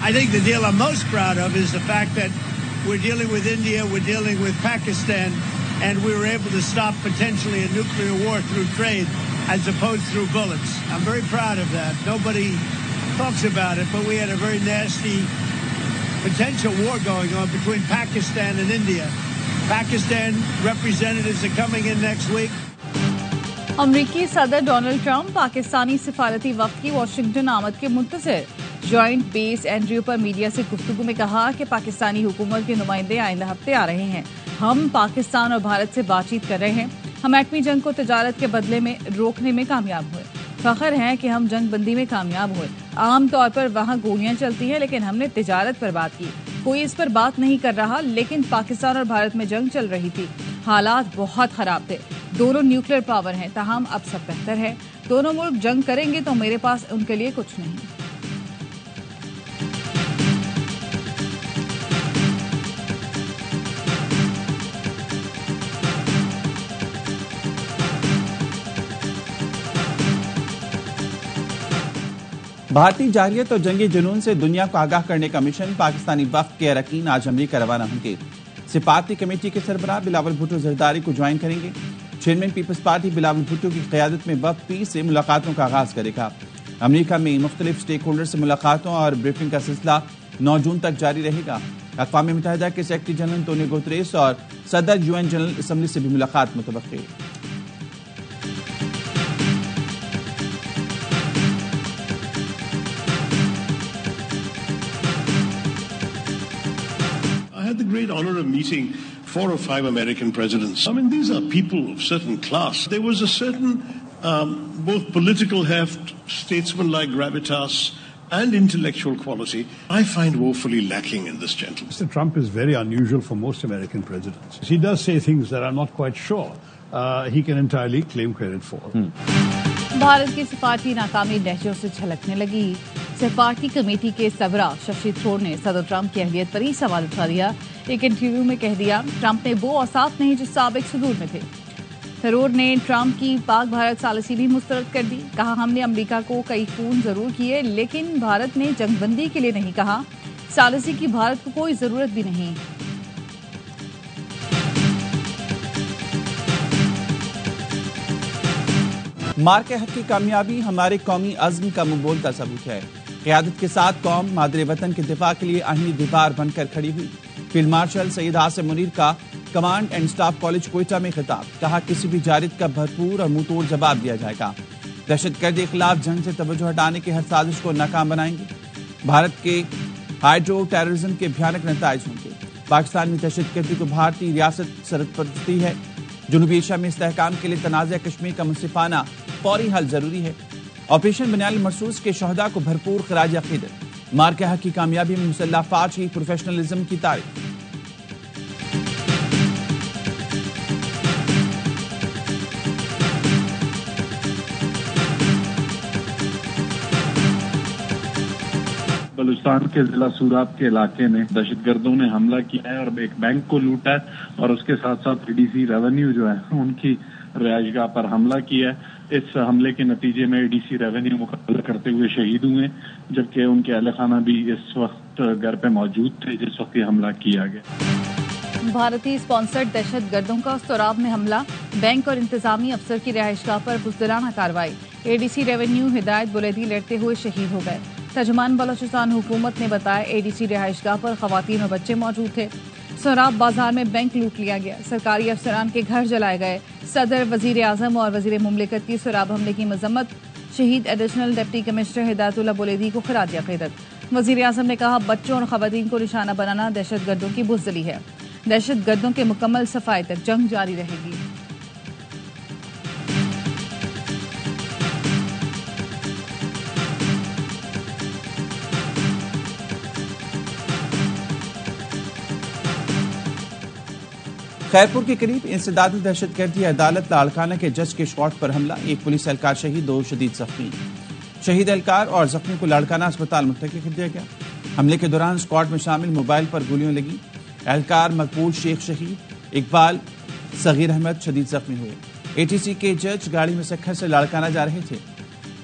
I think the deal I'm most proud of is the fact that we're dealing with India, we're dealing with Pakistan, and we were able to stop potentially a nuclear war through trade as opposed through bullets. I'm very proud of that. Nobody talks about it, but we had a very nasty potential war going on between Pakistan and India. Pakistan representatives are coming in next week. अमरीकी सदर Donald Trump Pakistani सिफारती वक्त की Washington आमद के मुंतज़िर। Joint base Andrew पर media से गुफ्तगू में कहा कि पाकिस्तानी हुकूमत के नुमाइंदे आइंदा हफ्ते आ रहे हैं। हम पाकिस्तान और भारत से बातचीत कर रहे हैं। हम एटमी जंग को तजारत के बदले में रोकने में कामयाब हुए। फख्र है कि हम जंग बंदी में कामयाब हुए। आमतौर पर वहाँ गोलियां चलती हैं, लेकिन हमने तिजारत पर बात की। कोई इस पर बात नहीं कर रहा, लेकिन पाकिस्तान और भारत में जंग चल रही थी। हालात बहुत खराब थे। दोनों न्यूक्लियर पावर हैं, ताहम अब सब बेहतर है। दोनों मुल्क जंग करेंगे तो मेरे पास उनके लिए कुछ नहीं। भारतीय जाहिलियत और जंगी जुनून से दुनिया को आगाह करने का मिशन पाकिस्तानी वफ्द के अरकान आज अमरीका रवाना होंगे। सिफारती कमेटी के सरबराह बिलावल भुट्टो जरदारी को ज्वाइन करेंगे। चेयरमैन पीपल्स पार्टी बिलावल भुट्टो की क़यादत में वफ्द 30 से मुलाकातों का आगाज करेगा। अमरीका में मुख्तलिफ स्टेक होल्डर से मुलाकातों और ब्रीफिंग का सिलसिला 9 जून तक जारी रहेगा। अक़वाम मुत्तहिदा के सेक्रेटरी जनरल एंटोनियो गुतरेस और सदर यूएन जनरल असम्बली से भी मुलाकात मुतवक्किल है। I had the great honor of meeting 4 or 5 American presidents. I mean, these are people of certain class. There was a certain both political heft, statesman-like gravitas, and intellectual quality I find woefully lacking in this gentleman. Mr. Trump is very unusual for most American presidents. He does say things that I'm not quite sure he can entirely claim credit for. Bharat की सिफारती नाकामी लहजों से झलकने लगी। सिफारती committee के सरबराह शशि थरूर ने सदर Trump की अहलियत पर ही सवाल उठा दिया। एक इंटरव्यू में कह दिया, ट्रंप ने वो औसाफ नहीं जो साबिक सदूर में थे। थरूर ने ट्रंप की पाक भारत सालिसी भी मुस्तरद कर दी। कहा, हमने अमेरिका को कई खून जरूर किए, लेकिन भारत ने जंगबंदी के लिए नहीं कहा। सालिसी की भारत को कोई जरूरत भी नहीं। मार के हक की कामयाबी हमारे कौमी अज़्म का मुबोलता सबूत है। क़यादत के साथ कौम मादरे वतन के दिफा के लिए आहिनी दीवार बनकर खड़ी हुई। फील्ड मार्शल सैयद आसिम मुनीर का command and staff college Quetta में खिताब। कहा, किसी भी जारिद का भरपूर और मुंहतोड़ जवाब दिया जाएगा। दहशतगर्दी के खिलाफ जंग से तवज्जो हटाने की हर साजिश को नाकाम बनाएंगे। भारत के हाइड्रो टेररिज्म के भयानक नताइज होंगे। पाकिस्तान में दहशतगर्दी को भारतीय रियासत सरपरस्ती है। जनूबी एशिया में इस्तेहकाम के लिए तनाज़ा कश्मीर का मुंसिफाना फौरी हल जरूरी है। ऑपरेशन बनियाल मरसूस के शहदा को भरपूर खराज अक़ीदत। मार के हक की कामयाबी में मुसल्लह फ़ौज की प्रोफेशनलिज्म की तारीफ। बलूचिस्तान के जिला सूराब के इलाके में दहशतगर्दों ने हमला किया है और एक बैंक को लूटा है और उसके साथ साथ एडीसी रेवेन्यू जो है उनकी रिहाइशगाह पर हमला किया है। इस हमले के नतीजे में एडीसी रेवेन्यू मुकाबला करते हुए शहीद हुए, जबकि उनके अहले खाना भी इस वक्त घर पे मौजूद थे जिस वक्त ये हमला किया गया। भारतीय स्पॉन्सर्ड दहशत गर्दों का सोराब में हमला। बैंक और इंतजामी अफसर की रिहाइशगाह पर बुज़दिलाना कार्रवाई। एडीसी रेवेन्यू हिदायत बुलैदी लड़ते हुए शहीद हो गए। तर्जुमान बलोचिस्तान हुकूमत ने बताया, एडीसी रिहाइशगाह पर खवातीन और बच्चे मौजूद थे। सोराब बाजार में बैंक लूट लिया गया। सरकारी अफसरान के घर जलाए गए। सदर, वजीर आजम और वजीर मुमलिकत की सोराब हमले की मजम्मत। शहीद एडिशनल डिप्टी कमिश्नर हिदायतुल्लाह बुलैदी को खराज अक़ीदत। वजीर आजम ने कहा, बच्चों और खवातीन को निशाना बनाना दहशत गर्दों की बुज़दिली है। दहशत गर्दों के मुकम्मल सफाई तक जंग जारी रहेगी। खैरपुर के करीब इंसदादी दहशतगर्दी अदालत लाड़काना के जज के शॉट पर हमला। एक पुलिस एहलकार शहीद, 2 शदीद जख्मी। शहीद एहलकार और जख्मी को लाड़काना अस्पताल मुंतकिल कर दिया गया। हमले के दौरान स्क्वाड में शामिल मोबाइल पर गोलियां लगी। एहलकार मकबूल शेख शहीद, इकबाल सगीर अहमद शदीद जख्मी हुए। एटीसी के जज गाड़ी में सखर से लाड़काना जा रहे थे।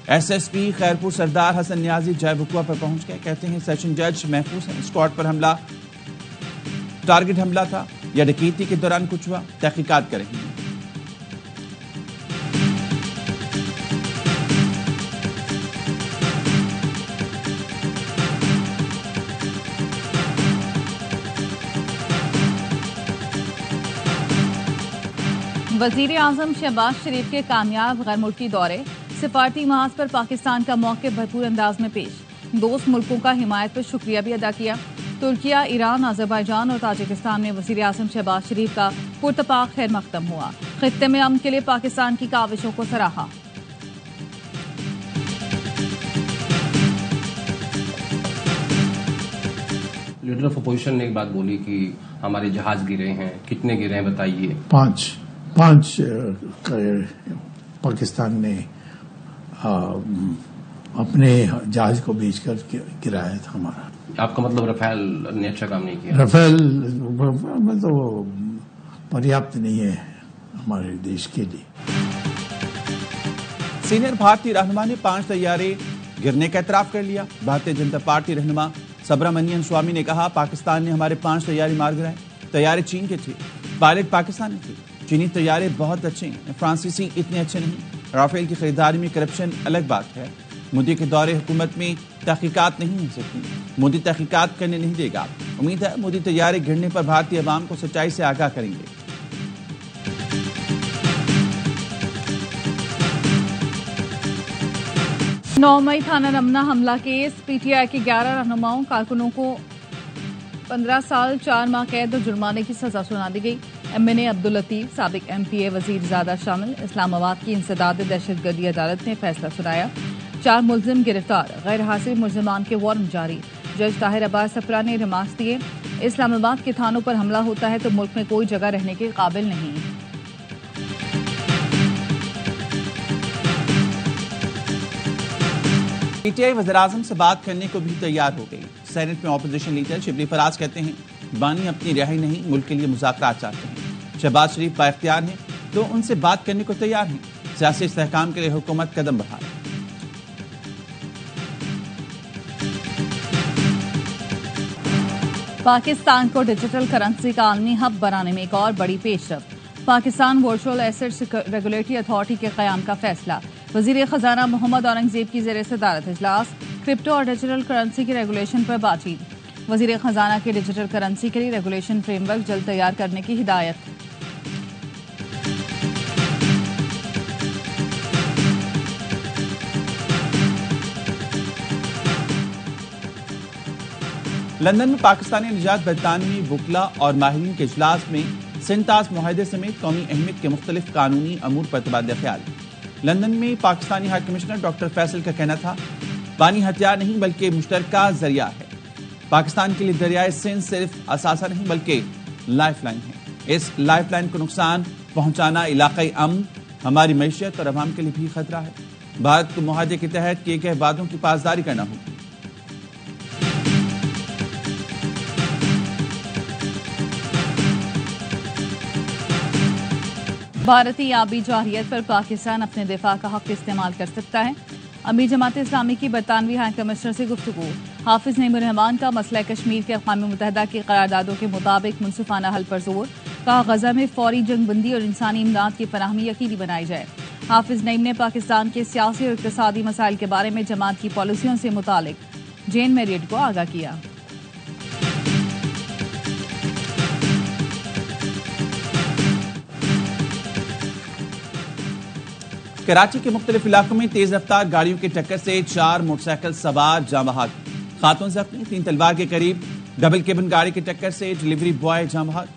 एसएसपी खैरपुर सरदार हसन नियाजी जय बुकुआ पर पहुंच गए। कहते हैं सेशन जज महफूज हैं। स्क्वाड पर हमला टारगेट हमला था या डकैती के दौरान कुछ हुआ, तहकीकात करेंगे। वजीर आजम शहबाज शरीफ के कामयाब गैर मुल्की दौरे, सिफारती महाज पर पाकिस्तान का मौक़िफ़ भरपूर अंदाज में पेश। दोस्त मुल्कों का हिमायत पर शुक्रिया भी अदा किया। तुर्किया, ईरान, अज़रबैजान और ताजिकिस्तान में वज़ीर आज़म शहबाज शरीफ का पुरतपाक खैर मकदम हुआ। खित्ते में अमन के लिए पाकिस्तान की काविशों को सराहा। लीडर ऑफ अपोजिशन ने एक बात बोली कि हमारे जहाज गिरे हैं, कितने गिरे हैं बताइए। पांच पाकिस्तान ने अपने जहाज को बेचकर गिराया था हमारा। आपका मतलब राफेल ने अच्छा काम नहीं किया? राफेल में तो पर्याप्त नहीं है हमारे देश के लिए। सीनियर भारतीय रहनुमा ने 5 तैयारे गिरने का एतराफ कर लिया। भारतीय जनता पार्टी रहनुमा सुब्रमण्यम स्वामी ने कहा, पाकिस्तान ने हमारे 5 तैयारे मार गिराए। तैयारे चीन के थे, पायलट पाकिस्तानी थे। चीनी तैयारे बहुत अच्छे हैं, फ्रांसीसी इतने अच्छे नहीं। राफेल की खरीदारी में करप्शन अलग बात है। मोदी के दौरे हुकूमत में तहकीकात नहीं हो सकती। मोदी तहकीकात करने नहीं देगा। उम्मीद है मोदी तैयारे गिरने पर भारतीय अवाम को सच्चाई से आगाह करेंगे। नौ मई थाना रमना हमला केस, पीटीआई के 11 रहनुमाओं कारकुनों को 15 साल 4 माह कैद और जुर्माने की सजा सुना दी गई। एमएनए अब्दुल लतीफ, साबिक एमपीए वजीर ज़ादा शामिल। इस्लामाबाद की इंसदाद दहशतगर्दी अदालत ने फैसला सुनाया। 4 मुलजिम गिरफ्तार, गैर हाजिर मुलजिमान के वारंट जारी। जज ताहिर अब्बास सफरा ने रिमार्क्स दिए। इस्लामाबाद के थानों पर हमला होता है तो मुल्क में कोई जगह रहने के काबिल नहीं। पीटीआई वज़ीर-ए-आज़म से बात करने को भी तैयार हो गई। सेनेट में ऑपोजिशन लीडर शिबली फराज कहते हैं, बानी अपनी रिहाई नहीं, मुल्क के लिए मुज़ाकरात चाहते हैं। शहबाज शरीफ बाइख्तियार हैं तो उनसे बात करने को तैयार हैं। सियासी इस्तेहकाम के लिए हुकूमत कदम बढ़ाए। पाकिस्तान को डिजिटल करेंसी का आलमी हब बनाने में एक और बड़ी पेशरफ। Pakistan virtual assets regulatory authority के क़याम का फैसला। वज़ीर ख़जाना मोहम्मद औरंगज़ेब की ज़ेर सदारत इजलास। क्रिप्टो और डिजिटल करेंसी की रेगुलेशन पर बातचीत। वज़ीर ख़जाना के डिजिटल करेंसी के लिए रेगुलेशन फ्रेमवर्क जल्द तैयार करने की हिदायत। लंदन में पाकिस्तानी निजात बरतानवी वकला और माहिरीन के इजलास में सिंतास मुआहदे समेत कौमी अहमियत के मुख्तलिफ कानूनी अमूर पर तबादला ख्याल। लंदन में Pakistani high commissioner doctor Faisal का कहना था, पानी हथियार नहीं बल्कि मुश्तरका जरिया है। पाकिस्तान के लिए दरियाए सिंध सिर्फ असासा नहीं बल्कि लाइफ लाइन है। इस लाइफ लाइन को नुकसान पहुंचाना इलाकाई अमन, हमारी मैशियत और अवाम के लिए भी खतरा है। भारत को मुआहदे के तहत किए गए वादों की पासदारी करना होगी। भारतीय आबी जारियत पर पाकिस्तान अपने दिफा का हक इस्तेमाल कर सकता है। अमीर जमात इस्लामी की बरतानवी हाई कमिश्नर से गुफ्तगू। हाफिज नईमुर रहमान का मसला कश्मीर के अक़वाम मुत्तहिदा की करारदादों के मुताबिक मुनसिफाना हल पर जोर। कहा, गजा में फौरी जंगबंदी और इंसानी इमदाद की फराहमी यकीनी बनाई जाए। हाफिज नईम ने पाकिस्तान के सियासी और इक़्तिसादी मसाइल के बारे में जमात की पॉलिसियों से मुतालिक जेन मैरियट को आगाह किया। कराची के मुख्तलिफ इलाकों में तेज रफ्तार गाड़ियों की टक्कर से 4 मोटरसाइकिल सवार जाँ बहक, खातून जख्मी। 3 तलवार के करीब डबल केबिन गाड़ी की टक्कर से डिलीवरी बॉय जाँ बहक।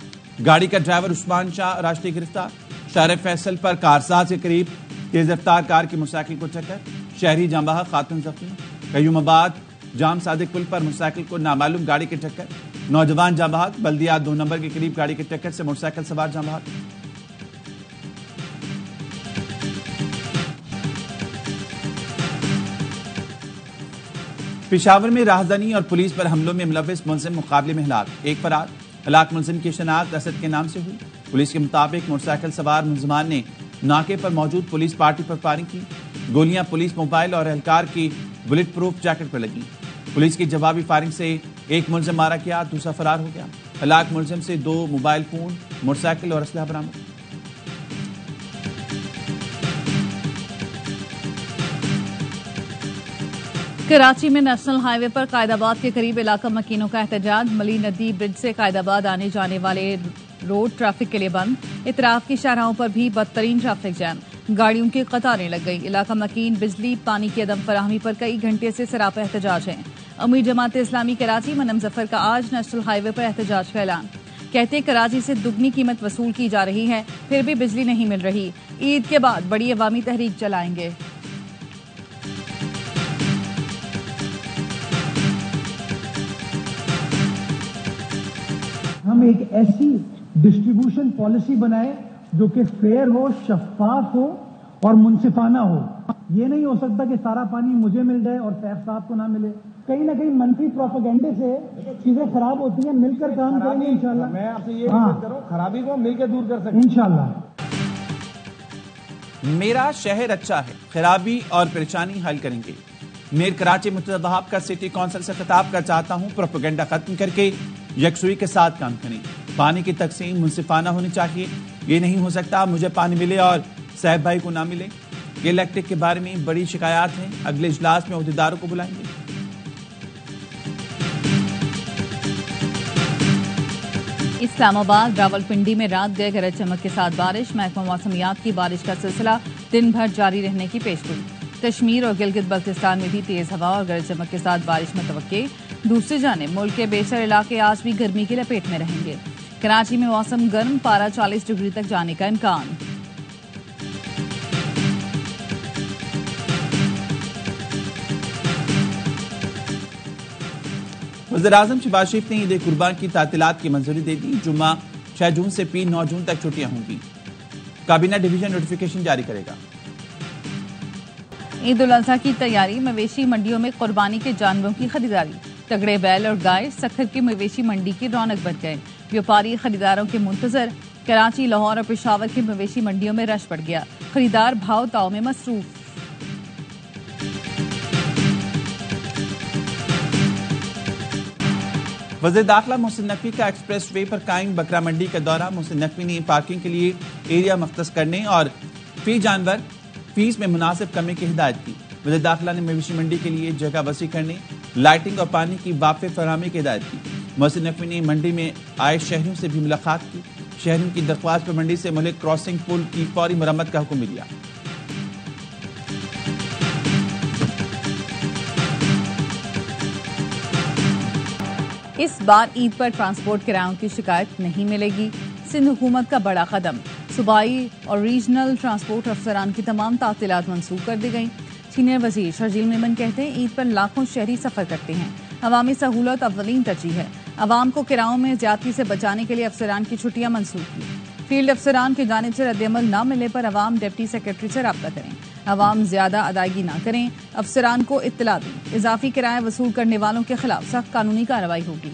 गाड़ी का ड्राइवर उस्मान शाह राष्ट्रीय गिरफ्तार। शहर फैसल पर कारसाज के करीब तेज रफ्तार कार की मोटरसाइकिल को टक्कर, शहरी जाँ बहक, खातून जख्मी। कयूमाबाद जाम सादिक पुल पर मोटरसाइकिल को नामालूम गाड़ी की टक्कर, नौजवान जाँ बहक। बल्दिया 2 नंबर के करीब गाड़ी की टक्कर से मोटरसाइकिल सवार जाँ बहक। पेशावर में राहदानी और पुलिस पर हमलों में मुलविस मुलजिम मुकाबले में हलाक, एक फरार। हलाक मुलजिम की शनाख्त असद के नाम से हुई। पुलिस के मुताबिक मोटरसाइकिल सवार मुलजिमान ने नाके पर मौजूद पुलिस पार्टी पर फायरिंग की। गोलियां पुलिस मोबाइल और एहलकार की बुलेट प्रूफ जैकेट पर लगी। पुलिस की जवाबी फायरिंग से एक मुलजिम मारा गया, दूसरा फरार हो गया। हलाक मुलजिम से 2 मोबाइल फोन, मोटरसाइकिल और असलहा बरामद। कराची में नेशनल हाईवे पर कायदाबाद के करीब इलाका मकीनों का एहतजाज। मली नदी ब्रिज से कायदाबाद आने जाने वाले रोड ट्रैफिक के लिए बंद। इतराफ की शाहराहों पर भी बदतरीन ट्रैफिक जैम, गाड़ियों की कतारें लग गई। इलाका मकीन बिजली पानी की अदम फराहमी पर कई घंटे से सरापा एहतजाज है। अमीर जमात इस्लामी कराची मनम जफर का आज नेशनल हाईवे पर एहतजाज का ऐलान। कहते कराची से दुगनी कीमत वसूल की जा रही है, फिर भी बिजली नहीं मिल रही। ईद के बाद बड़ी अवामी तहरीक चलाएंगे। हम एक ऐसी डिस्ट्रीब्यूशन पॉलिसी बनाए जो कि फेयर हो, शफाफ हो और मुनसिफाना हो। ये नहीं हो सकता कि सारा पानी मुझे मिल जाए और सैफ साहब को ना मिले। कहीं ना कहीं मंफी प्रोपेगेंडे से चीजें खराब होती हैं। मिलकर काम करेंगे इंशाल्लाह। मैं आपसे ये रिक्वेस्ट करूं, खराबी को मिलकर दूर कर सकते हैं इंशाल्लाह। मेरा शहर अच्छा है, खराबी और परेशानी हल करेंगे। मेयर कराची मुर्तजा वहाब का सिटी काउंसिल से खिताब कर चाहता हूं, प्रोपेगेंडा खत्म करके यकसुई के साथ काम करें। पानी की तकसीम मुनसिफाना होनी चाहिए। ये नहीं हो सकता मुझे पानी मिले और साहब भाई को ना मिले। ये इलेक्ट्रिक के बारे में बड़ी शिकायत हैं, अगले इजलास में अहदेदारों को बुलाएंगे। इस्लामाबाद रावलपिंडी में रात गए गरज चमक के साथ बारिश। महकमा मौसमियात की बारिश का सिलसिला दिन भर जारी रहने की पेशगोई। कश्मीर और गिलगित बल्तिस्तान में भी तेज हवा और गरज चमक के साथ बारिश में तवक्के। दूसरी जानिब मुल्क के बेशतर इलाके आज भी गर्मी की लपेट में रहेंगे। कराची में मौसम गर्म, पारा 40 डिग्री तक जाने का इम्कान। वज़ीर-ए-आज़म शहबाज शरीफ ने ईद कुर्बान की तातीलात की मंजूरी दे दी। जुम्मा 6 जून से पीर 9 जून तक छुट्टियां होंगी। काबीना डिवीजन नोटिफिकेशन जारी करेगा। ईद उल अजहा की तैयारी, मवेशी मंडियों में कुर्बानी के जानवरों की खरीदारी। तगड़े बैल और गाय सखर की मवेशी मंडी की रौनक बन गए। व्यापारी खरीदारों के मुंतजर। कराची, लाहौर और पेशावर की मवेशी मंडियों में रश बढ़ गया। खरीदार भाव ताव में मसरूफ। वज़ीर दाखिला मोहसिन नकवी का एक्सप्रेस वे पर कायम बकरा मंडी का दौरा। मोहसिन नकवी ने पार्किंग के लिए एरिया मख्तस करने और फी जानवर फीस में मुनासिब कमी की हिदायत की। वज़ीर दाखिला ने मवेशी मंडी के लिए जगह वसी करने, लाइटिंग और पानी की वाफ़े फराहमी की हिदायत की। मोहसिन नकवी ने मंडी में आए शहरियों से भी मुलाकात की। शहरियों की दरख्वास्त पर मंडी से मुल्क क्रॉसिंग पुल की फौरी मरम्मत का हुक्म भी दिया। इस बार ईद पर ट्रांसपोर्ट किरायों की शिकायत नहीं मिलेगी। सिंध हुकूमत का बड़ा कदम। सूबाई और रीजनल ट्रांसपोर्ट अफसरान की तमाम तातीलात मंसूख कर दी गई। सीनियर वजीर शर्जील मेमन कहते हैं ईद पर लाखों शहरी सफर करते हैं। अवामी सहूलत अव्वलीन तरजीह है। अवाम को किरायों में ज्यादती से बचाने के लिए अफसरान की छुट्टियां मंसूख की। फील्ड अफसरान की जानिब से रद्दअमल न मिलने पर अवाम डिप्टी सेक्रेटरी से रब्ता करें। अवाम ज्यादा अदायगी न करें। अफसरान को इत्तला दी। इजाफी किराया वसूल करने वालों के खिलाफ सख्त कानूनी कार्रवाई होगी।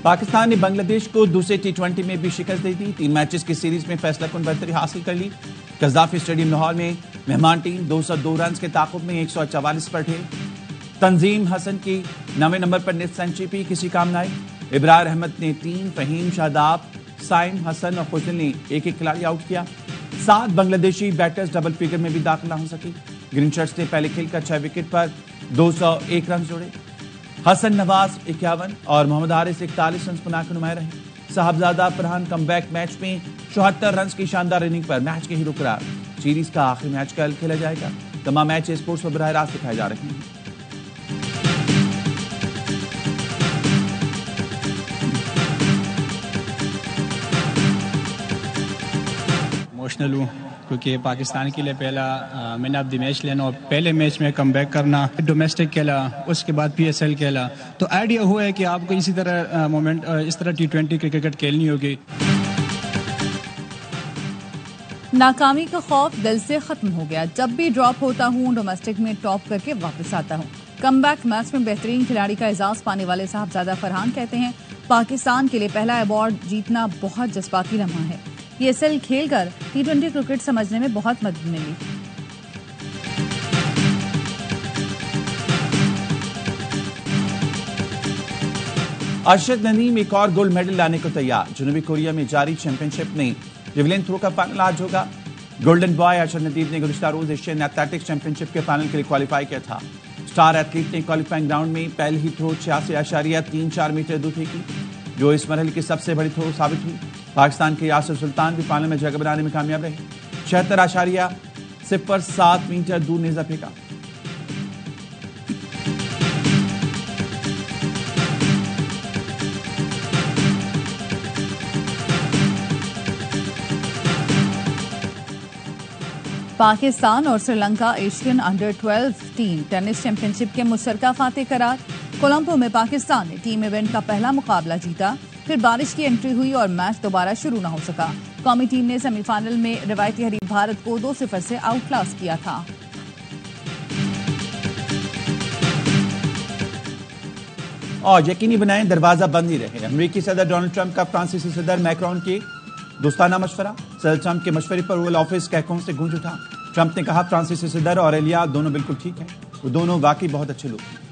पाकिस्तान ने बांग्लादेश को दूसरे T20 में भी शिकस्त दे दी। 3 मैचेस की सीरीज में फैसलाकुन बढ़तरी हासिल कर ली। कज़ाफी स्टेडियम लाहौर में मेहमान टीम 202 रन के ताक़ुब में 144 पर थे। तंजीम हसन की 9वें नंबर पर नेट सेंचुरी किसी काम न आई। इब्रार अहमद ने 3, फहीम, शादाब, साइम, हसन और खुशल ने एक खिलाड़ी आउट किया। 7 बांग्लादेशी बैटर्स डबल फिगर में भी दाखिला हो सकी। ग्रीन शर्ट्स ने पहले खेलकर 6 विकेट पर 201 रन जोड़े। हसन नवाज 51 और मोहम्मद हारिस 41 रन बनाकर नुमाया रहे। साहबजादा फरहान कमबैक मैच में 74 रन की शानदार इनिंग पर मैच के हीरो करार। सीरीज का आखिरी मैच कल खेला जाएगा। तमाम मैच स्पोर्ट्स पर बराह रास्त दिखाए जा रहे हैं। इमोशनल हूँ क्योंकि पाकिस्तान के लिए पहला मैन ऑफ द मैच लेना और पहले मैच में कम बैक करना, डोमेस्टिक खेला, उसके बाद PSL खेला, तो आइडिया हुआ है कि आपको इसी तरह मोमेंट इस तरह T20 क्रिकेट खेलनी होगी। नाकामी का खौफ दिल से खत्म हो गया। जब भी ड्रॉप होता हूँ डोमेस्टिक में टॉप करके वापस आता हूँ। कमबैक मैच में बेहतरीन खिलाड़ी का एजाज पाने वाले साहबजादा फरहान कहते हैं पाकिस्तान के लिए पहला अवार्ड जीतना बहुत जज्बाती लम्हा है। PSL खेलकर T20 क्रिकेट समझने में बहुत मदद मिली। अरशद नदीम एक और गोल्ड मेडल लाने को तैयार। जनूबी कोरिया में जारी चैंपियनशिप में जेवलिन थ्रो का फाइनल आज होगा। गोल्डन बॉय अरशद नदीम ने गुज़िश्ता रोज एशियन एथलेटिक्स चैंपियनशिप के फाइनल के लिए क्वालिफाई किया था। स्टार एथलीट ने क्वालिफाइंग राउंड में पहले ही थ्रो 86.34 मीटर दूर की, जो इस मरहले की सबसे बड़ी थ्रो साबित हुई। पाकिस्तान के यासिर सुल्तान भी फाइनल में जगह बनाने में कामयाब रहे। 76.07 मीटर दूर नेजा फेंका। पाकिस्तान और Sri Lanka Asian under 12 team tennis championship के मुशतरका फातेह करार। कोलंबो में पाकिस्तान ने टीम इवेंट का पहला मुकाबला जीता, फिर बारिश की एंट्री हुई और मैच दोबारा शुरू न हो सका। कौमी टीम ने सेमीफाइनल में रवायती हरीफ भारत को 2-0 से आउटक्लास किया था। और यकीनी बनाएं दरवाजा बंद ही रहे। अमेरिकी सदर डोनाल्ड ट्रंप का फ्रांसीसी सदर मैक्रोन के दोस्ताना मशवरा। सदर ट्रंप के मशवरे पर ओवल ऑफिस कहकों से गूंज उठा। ट्रंप ने कहा फ्रांसीसी सदर और एलिया दोनों बिल्कुल ठीक हैं, वो दोनों वाकई बहुत अच्छे लोग हैं।